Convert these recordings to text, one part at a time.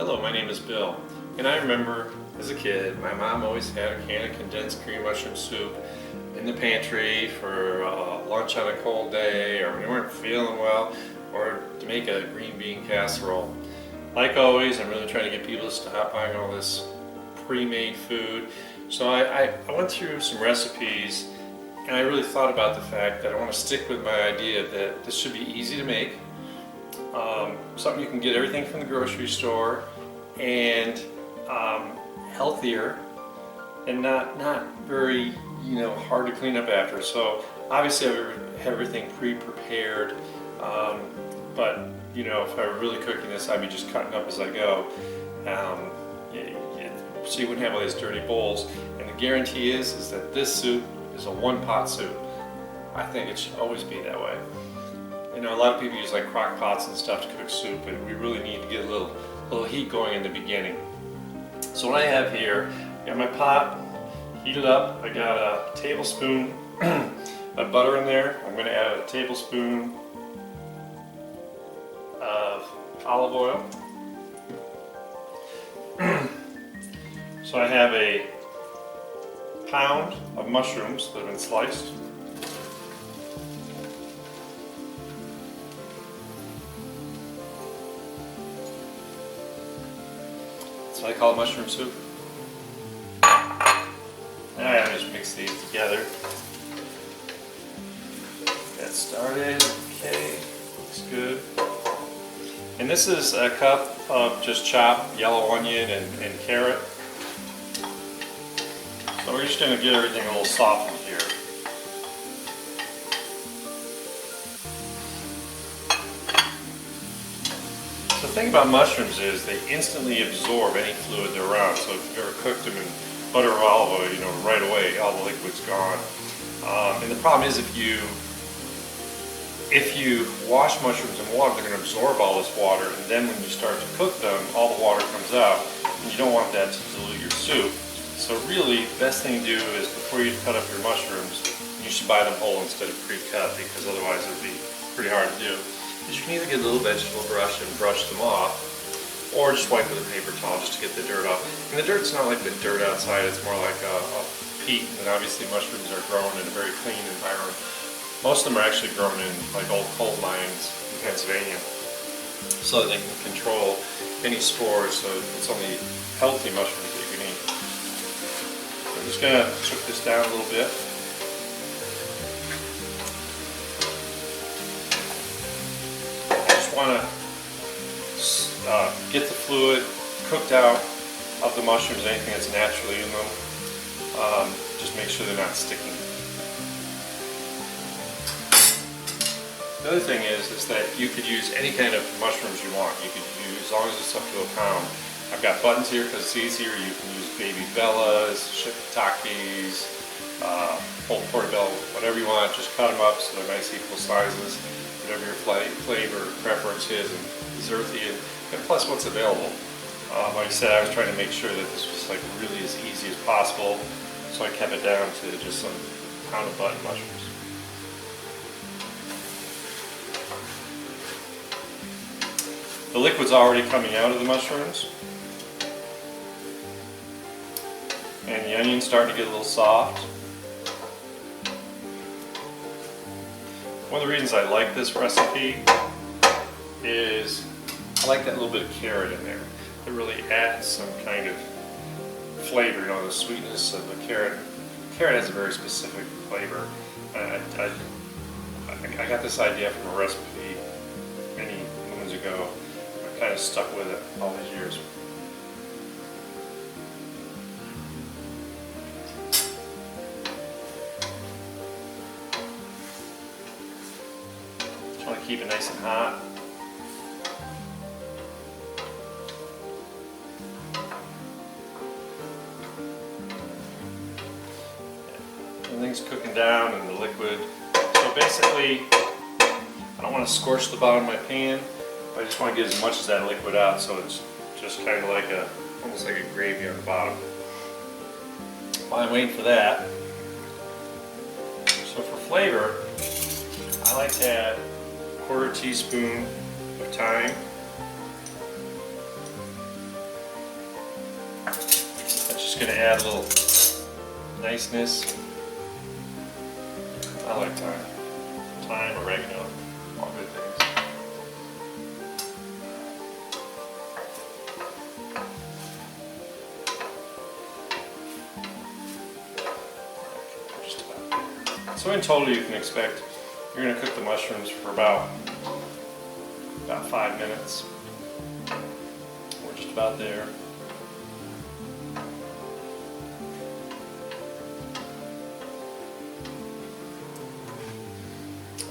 Hello, my name is Bill, and I remember as a kid my mom always had a can of condensed cream mushroom soup in the pantry for lunch on a cold day, or when we weren't feeling well, or to make a green bean casserole. Like always, I'm really trying to get people to stop buying all this pre-made food. So I went through some recipes, and I really thought about the fact that I want to stick with my idea that this should be easy to make. Something you can get everything from the grocery store, and healthier, and not very hard to clean up after. So obviously I have everything pre-prepared, but if I were really cooking this, I'd be just cutting up as I go. So you wouldn't have all these dirty bowls. And the guarantee is that this soup is a one-pot soup. I think it should always be that way. A lot of people use like crock pots and stuff to cook soup, but we really need to get a little heat going in the beginning. So what I have here, I got my pot heated up. I got a tablespoon of butter in there. I'm going to add a tablespoon of olive oil. So I have a pound of mushrooms that have been sliced. I call it mushroom soup. Alright, I'll just mix these together. Get started. Okay, looks good. And this is a cup of just chopped yellow onion and carrot. So we're just going to get everything a little softened here. The thing about mushrooms is they instantly absorb any fluid they're around. So if you've ever cooked them in butter or olive oil, right away all the liquid's gone. And the problem is if you wash mushrooms in water, they're going to absorb all this water, and then when you start to cook them, all the water comes out, and you don't want that to dilute your soup. So really, the best thing to do is before you cut up your mushrooms, you should buy them whole instead of pre-cut, because otherwise it would be pretty hard to do. You can either get a little vegetable brush and brush them off, or just wipe with a paper towel just to get the dirt off. And the dirt's not like the dirt outside, it's more like a peat, and obviously mushrooms are grown in a very clean environment. Most of them are actually grown in like old coal mines in Pennsylvania, so that they can control any spores, so it's only healthy mushrooms that you can eat. I'm just going to cook this down a little bit. Want to get the fluid cooked out of the mushrooms, anything that's naturally in them. Just make sure they're not sticking. The other thing is that you could use any kind of mushrooms you want. You could use, as long as it's up to a pound. I've got buttons here because it's easier. You can use baby bellas, shiitakes, whole portobello, whatever you want. Just cut them up so they're nice equal sizes. Whatever your flavor preference is, and is earthy, and plus what's available. Like I said, I was trying to make sure that this was like really as easy as possible, so I kept it down to just some pound of button mushrooms. The liquid's already coming out of the mushrooms, and the onion's starting to get a little soft. One of the reasons I like this recipe is I like that little bit of carrot in there. It really adds some kind of flavor, the sweetness of the carrot. Carrot has a very specific flavor. I got this idea from a recipe many moons ago. I kind of stuck with it all these years. Want to keep it nice and hot. Everything's cooking down in the liquid. So basically, I don't want to scorch the bottom of my pan. I just want to get as much of that liquid out, so it's just kind of like almost like a gravy on the bottom. While I'm waiting for that, so for flavor, I like to add 1/4 teaspoon of thyme, going to add a little niceness. I like thyme. Thyme, oregano, all good things. Just about there. So in total you can expect, you're going to cook the mushrooms for about 5 minutes. We're just about there.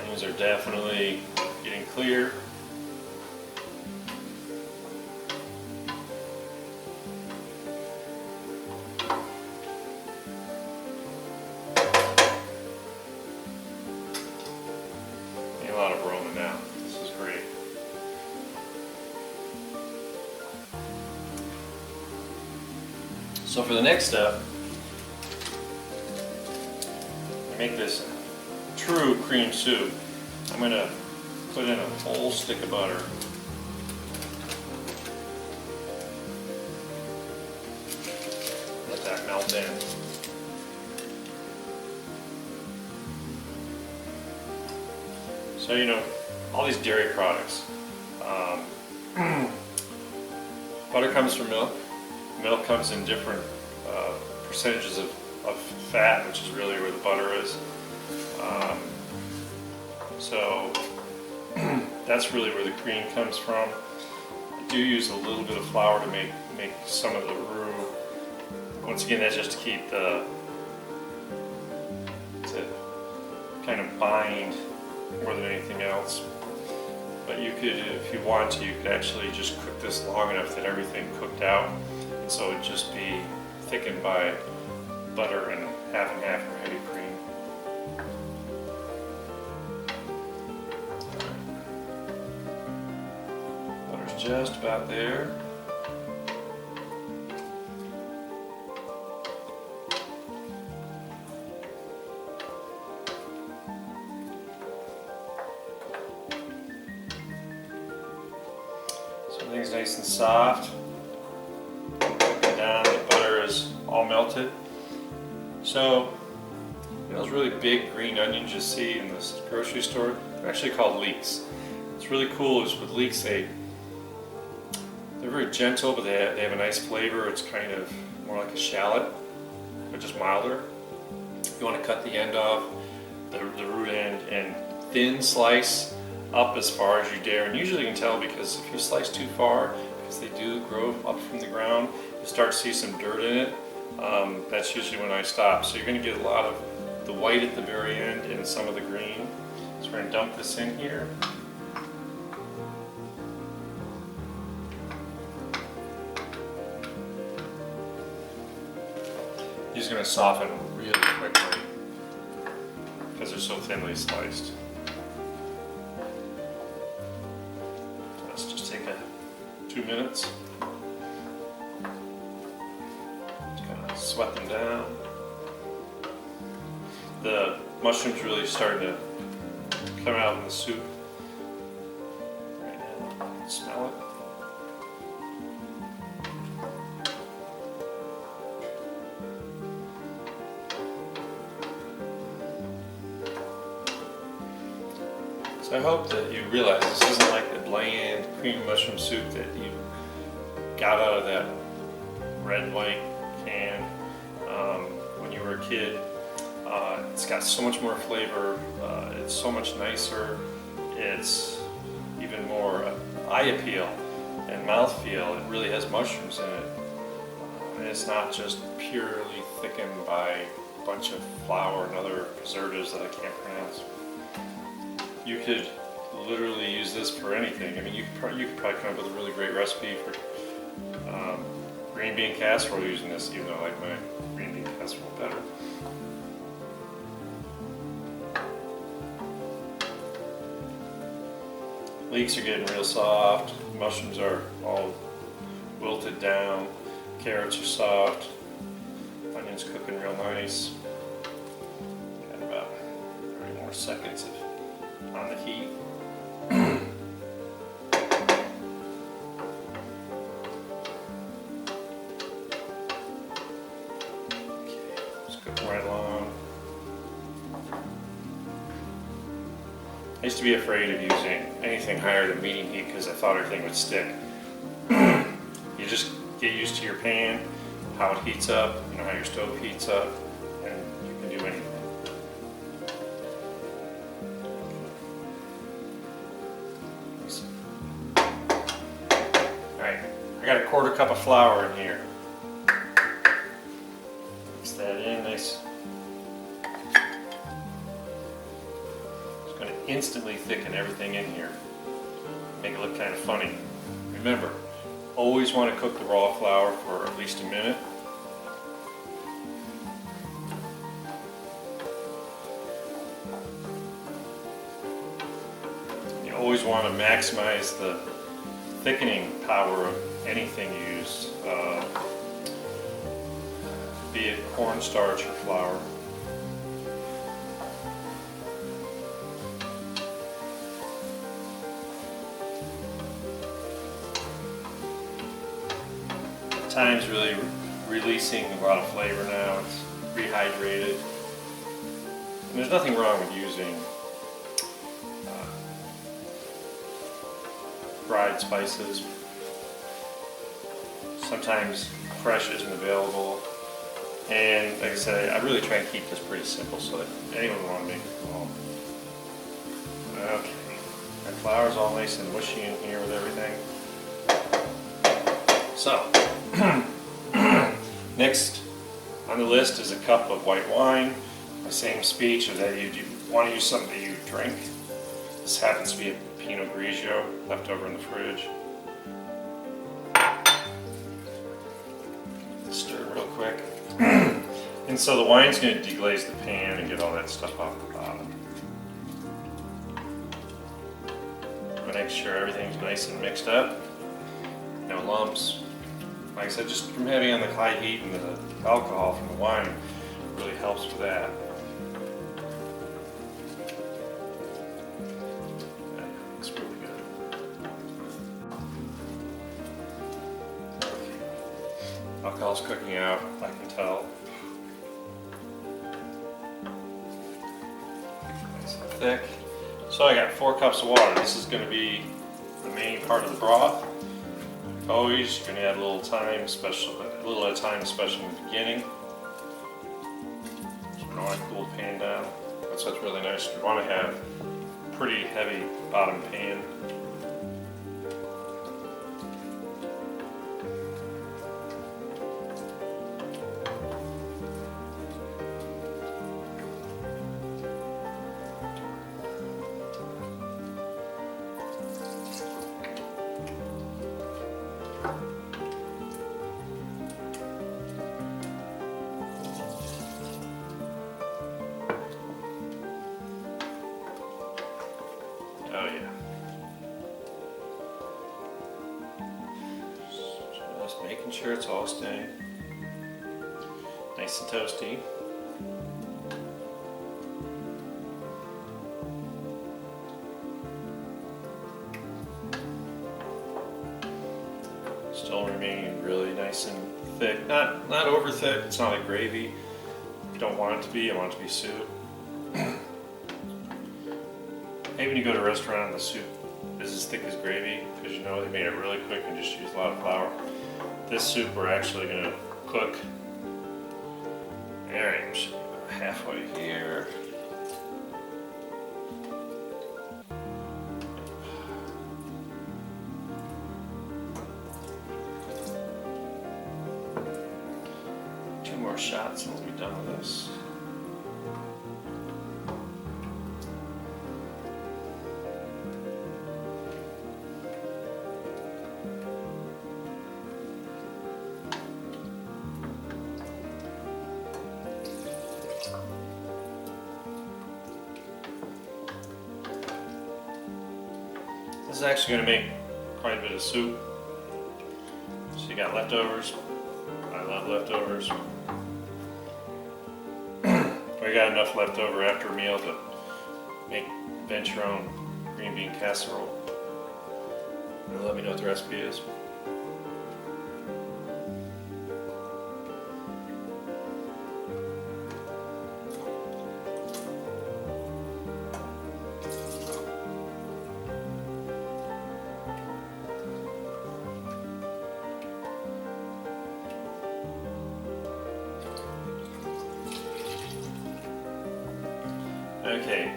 Onions are definitely getting clear. A lot of aroma now. This is great. So for the next step, to make this true cream soup, I'm going to put in a whole stick of butter. Let that melt in. So, you know, all these dairy products, butter comes from milk. Milk comes in different percentages of fat, which is really where the butter is. So that's really where the cream comes from. I do use a little bit of flour to make some of the roux. Once again, that's just to keep to kind of bind more than anything else. But you could, if you want to, you could actually just cook this long enough that everything cooked out, and so it'd just be thickened by butter and half or heavy cream. Butter's just about there. Everything's nice and soft. Cooking down, the butter is all melted. So, those really big green onions you see in this grocery store, they're actually called leeks. What's really cool is with leeks, they're very gentle, but they have a nice flavor. It's kind of more like a shallot, but just milder. You want to cut the end off, the root end, and thin slice up as far as you dare, and usually you can tell because if you slice too far, because they do grow up from the ground, you start to see some dirt in it. That's usually when I stop. So you're going to get a lot of the white at the very end and some of the green. So we're going to dump this in here. These are going to soften really quickly because they're so thinly sliced. Let's just take 2 minutes. Just kind of sweat them down. The mushrooms really starting to come out in the soup right now. Smell it. So I hope that you realize this isn't like the bland cream mushroom soup that you got out of that red and white can when you were a kid. It's got so much more flavor, it's so much nicer, it's even more eye appeal and mouthfeel. It really has mushrooms in it. And it's not just purely thickened by a bunch of flour and other preservatives that I can't pronounce. You could literally use this for anything. I mean, you could probably come up with a really great recipe for green bean casserole using this, even though I like my green bean casserole better. Leeks are getting real soft. Mushrooms are all wilted down. Carrots are soft. Onions cooking real nice. Got about 30 more seconds on the heat. Cooking right along. I used to be afraid of using anything higher than medium heat because I thought everything would stick. You just get used to your pan, how it heats up, you know how your stove heats up, and you can do anything. Alright, I got a 1/4 cup of flour in here. Mix that in nice. It's going to instantly thicken everything in here. Make it look kind of funny. Remember, always want to cook the raw flour for at least a minute. You always want to maximize the thickening power of anything you use, be it cornstarch or flour. Thyme's really releasing a lot of flavor now. It's rehydrated. And there's nothing wrong with using dried spices. Sometimes fresh isn't available. And like I said, I really try and keep this pretty simple so that anyone will want to make it at home. Okay, our flour's all nice and mushy in here with everything. So, next on the list is a cup of white wine. My same speech is that you want to use something that you drink. This happens to be a Pinot Grigio left over in the fridge. Stir real quick. And so the wine's going to deglaze the pan and get all that stuff off the bottom. Make sure everything's nice and mixed up. No lumps. Like I said, just from having on the high heat and the alcohol from the wine really helps with that. That looks really good. Alcohol's cooking out, I can tell. Nice and thick. So I got 4 cups of water. This is going to be the main part of the broth. Always, you're going to add a little thyme, a little at a time, especially in the beginning. So you don't want to cool the pan down. That's what's really nice. You want to have a pretty heavy bottom pan. Oh yeah. Just making sure it's all staying nice and toasty. Still remaining really nice and thick. Not over thick. It's not like gravy. You don't want it to be. I want it to be soup. Maybe when you go to a restaurant and the soup is as thick as gravy, because you know they made it really quick and just used a lot of flour. This soup we're actually going to cook. Alright, I'm just about halfway here. Two more shots and we'll be done with this. This is actually going to make quite a bit of soup. So you got leftovers. I love leftovers. We got enough left over after a meal to invent your own green bean casserole. And let me know what the recipe is. Okay,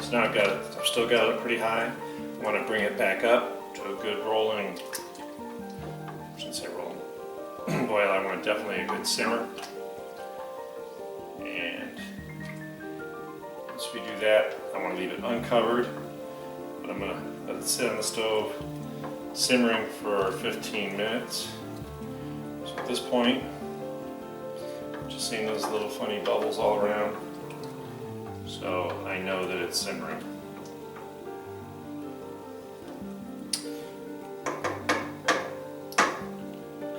so now I've still got it pretty high. I want to bring it back up to a good rolling, I shouldn't say rolling, boil. I want definitely a good simmer. And once we do that, I want to leave it uncovered, but I'm going to let it sit on the stove simmering for 15 minutes. So at this point, just seeing those little funny bubbles all around, so I know that it's simmering.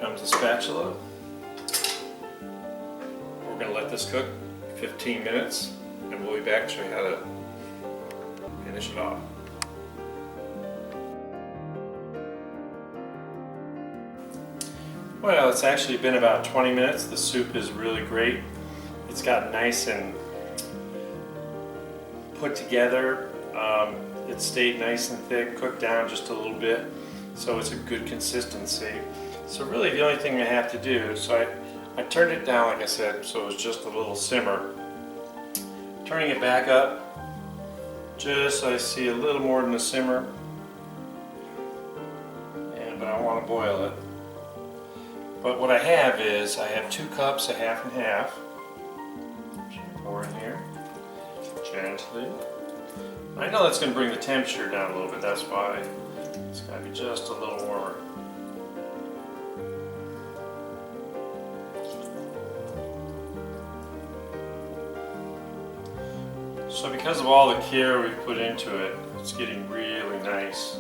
Comes a spatula. We're going to let this cook 15 minutes, and we'll be back to show you how to finish it off. Well, it's actually been about 20 minutes. The soup is really great. It's got nice and put together. It stayed nice and thick, cooked down just a little bit, so it's a good consistency. So really the only thing I have to do, so I turned it down, like I said, so it was just a little simmer. Turning it back up, just so I see a little more than a simmer, but I want to boil it. But what I have is, I have 2 cups, a half and half. Pour in here, gently. I know that's going to bring the temperature down a little bit, that's why it's got to be just a little warmer. So because of all the care we've put into it, it's getting really nice.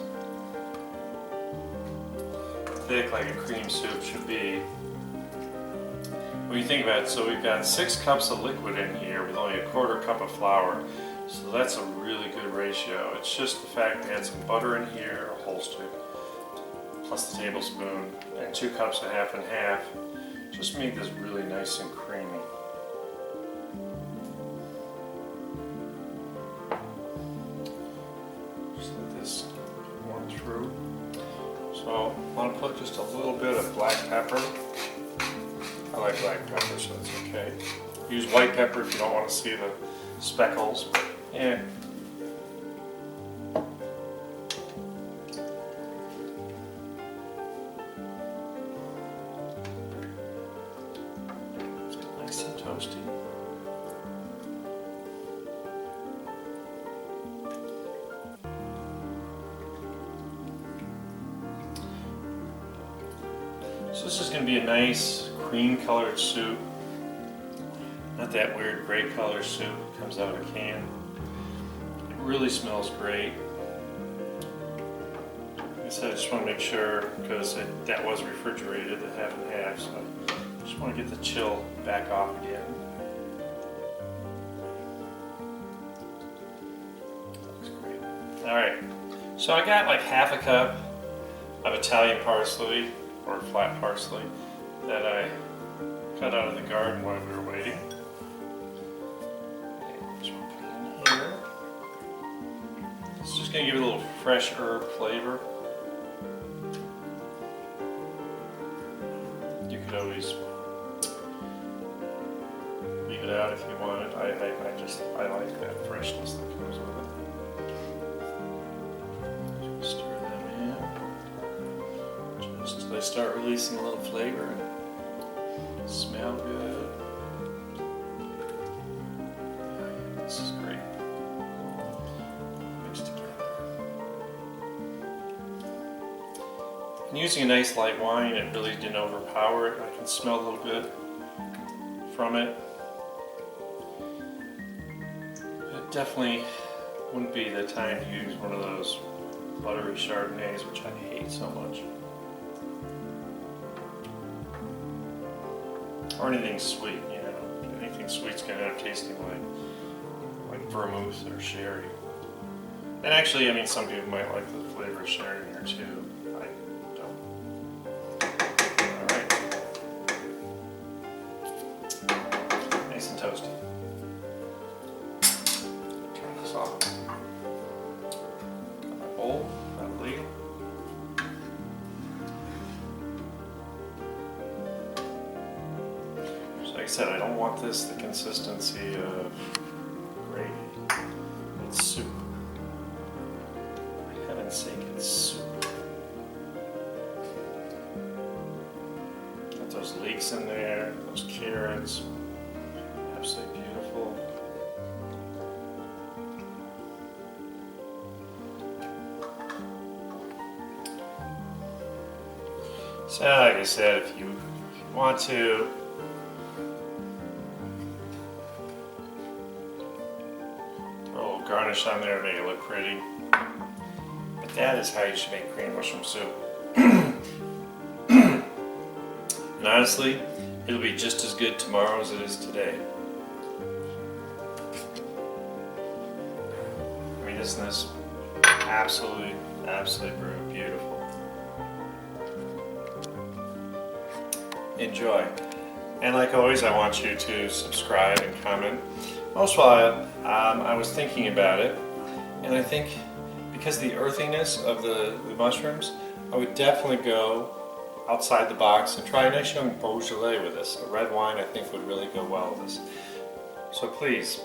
Thick, like a cream soup should be. When you think about it, so we've got 6 cups of liquid in here with only a 1/4 cup of flour. So that's a really good ratio. It's just the fact we had some butter in here, a whole stick, plus the tablespoon, and 2 cups of half and half. Just made this really nice and creamy. Just let this warm through. So I want to put just a little bit of black pepper. I like black pepper, so that's okay. Use white pepper if you don't want to see the speckles. Yeah. Nice and toasty. So this is going to be a nice cream colored soup. Not that weird gray color soup that comes out of a can. It really smells great. Like I said, I just want to make sure, because that was refrigerated, the half and half, so I just want to get the chill back off again. Looks great. Alright, so I got like half a cup of Italian parsley, or flat parsley, that I cut out of the garden while we were waiting. Just put it in here. It's just going to give it a little fresh herb flavor. You could always leave it out if you wanted. I like that freshness that comes with it. Just stir them in. Just till they start releasing a little flavor and smell good. This is great. Mixed together. And using a nice light wine, it really didn't overpower it. I can smell a little bit from it. But it definitely wouldn't be the time to use one of those buttery Chardonnays, which I hate so much. Or anything sweet, you know. Anything sweet's gonna end up tasting like vermouth or sherry. And actually, I mean, some people might like the flavor of sherry in here too. I don't. Alright. Nice and toasty. Turn this off. Got my bowl, got a ladle. Like I said, I don't want this the consistency of gravy. It's soup. For heaven's sake, it's soup. Got those leeks in there, those carrots. Absolutely beautiful. So, like I said, if you want to, throw a little garnish on there to make it look pretty. But that is how you should make cream mushroom soup. And honestly, it'll be just as good tomorrow as it is today. I mean, isn't this absolutely beautiful? Enjoy. And like always, I want you to subscribe and comment. Most of all, I was thinking about it, and I think because of the earthiness of the mushrooms, I would definitely go outside the box and try a nice young Beaujolais with this. A red wine I think would really go well with this. So please,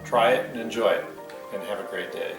try it and enjoy it, and have a great day.